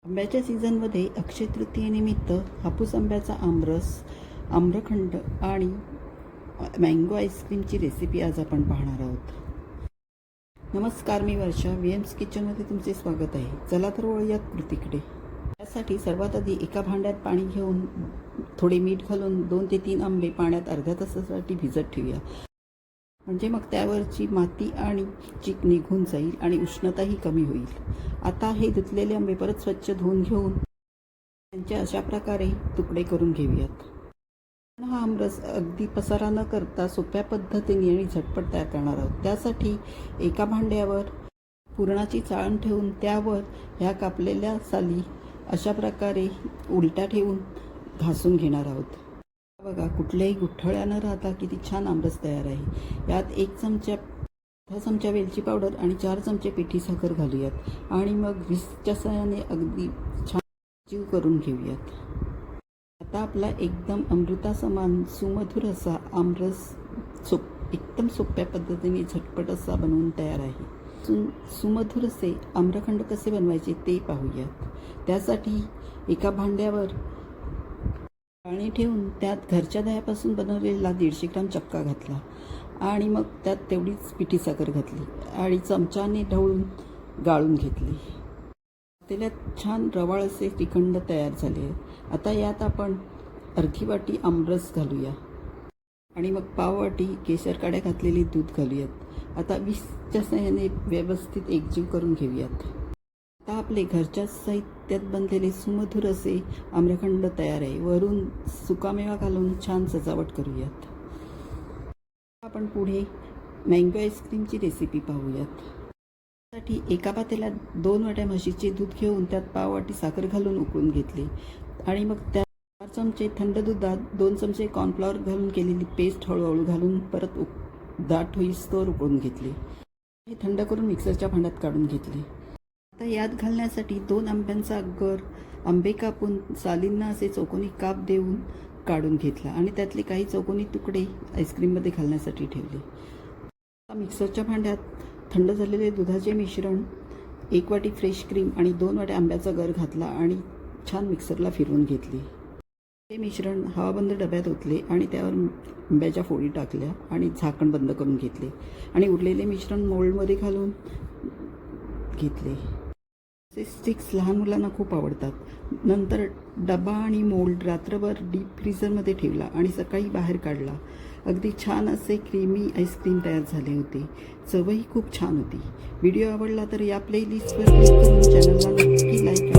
आंब्याच्या सीझनमध्ये अक्षय तृतीयेनिमित्त हापूस आंब्याचा आमरस, आम्रखंड आणि मँगो आईस्क्रीमची रेसिपी आज आपण पाहणार आहोत. नमस्कार, मी वर्षा. VM's किचनमध्ये तुमचे स्वागत आहे. चला तर वळूयात कृतीकडे. त्यासाठी सर्वात आधी एका भांड्यात पाणी घेऊन थोडे मीठ घालून 2 ते 3 आंबे पाण्यात अर्ध्या तासासाठी भिजत ठेवूया. म्हणजे मग त्यावरची माती आणि चीक निघून जाईल आणि उष्णताही कमी होईल. आता हे धुतलेले आंबे परत स्वच्छ धुवून घेऊन त्यांचे अशा प्रकारे तुकडे करून घेऊयात. हा आमरस अगदी पसारा न करता सोप्या पद्धतीने आणि झटपट तयार करणार आहोत. त्यासाठी एका भांड्यावर पुरणाची चाळण ठेवून त्यावर ह्या कापलेल्या साली अशा प्रकारे उलट्या ठेवून घासून घेणार आहोत. बघा, कुठल्याही गुठळ्या न राहता किती छान आमरस तयार आहे. यात 1 चमचा वेलची पावडर आणि 4 चमचे पिठी साखर घालूयात आणि मग विस्कच्या साहाय्याने अगदी छान जीव करून घेऊयात. आता आपला एकदम अमृतासमान सुमधुर असा आमरस एकदम सोप्या पद्धतीने झटपट असा बनवून तयार आहे. सुमधुर असे आम्रखंड कसे बनवायचे ते पाहूयात. त्यासाठी एका भांड्यावर पाणी ठेवून त्यात घरच्या दह्यापासून बनवलेला 150 ग्राम चक्का घातला आणि मग त्यात तेवढीच पिठी साखर घातली आणि चमच्याने ढवळून गाळून घेतली. त्यात छान रवाळ असे श्रीखंड तयार झाले. आता यात आपण अर्धी वाटी आमरस घालूया आणि मग पाव वाटी केशर काड्या घातलेले दूध घालूयात. आता विस्कच्या साहाय्याने व्यवस्थित एकजीव करून घेऊयात. आता आपले घरच्या साहित्यात बनलेले सुमधुर असे आम्रखंड तयार आहे. वरून सुकामेवा घालून छान सजावट करूयात. आपण पुढे मँगो आईस्क्रीमची रेसिपी पाहूयात. त्यासाठी एका पातेल्यात 2 वाट्या म्हशीचे दूध घेऊन त्यात पाव वाटी साखर घालून उकळून घेतले आणि मग त्यात 4 चमचे थंड दुधात 2 चमचे कॉर्नफ्लॉवर घालून केलेली पेस्ट हळूहळू घालून परत दाट होईस्तोवर उकळून घेतले. हे थंड करून मिक्सरच्या भांड्यात काढून घेतले. आता यात घालण्यासाठी 2 आंब्यांचा गर आंबे कापून सालींना असे चौकोनी काप देऊन काढून घेतला आणि त्यातले काही चौकोनी तुकडे आईस्क्रीममध्ये घालण्यासाठी ठेवले. मिक्सरच्या भांड्यात थंड झालेले दुधाचे मिश्रण, 1 वाटी फ्रेश क्रीम आणि 2 वाट्या आंब्याचा गर घातला आणि छान मिक्सरला फिरवून घेतले. हे मिश्रण हवाबंद डब्यात ओतले आणि त्यावर आंब्याच्या फोडी टाकल्या आणि झाकण बंद करून घेतले आणि उरलेले मिश्रण मोल्डमध्ये घालून घेतले. असे स्टिक्स लहान मुलांना खूप आवडतात. नंतर डबा आणि मोल्ड रात्रभर डीप फ्रीझरमध्ये ठेवला आणि सकाळी बाहेर काढला. अगदी छान असे क्रीमी आईस्क्रीम तयार झाले होते. चवही खूप छान होती. व्हिडिओ आवडला तर या प्लेलिस्टवर क्लिक करून चॅनलला नक्की लाईक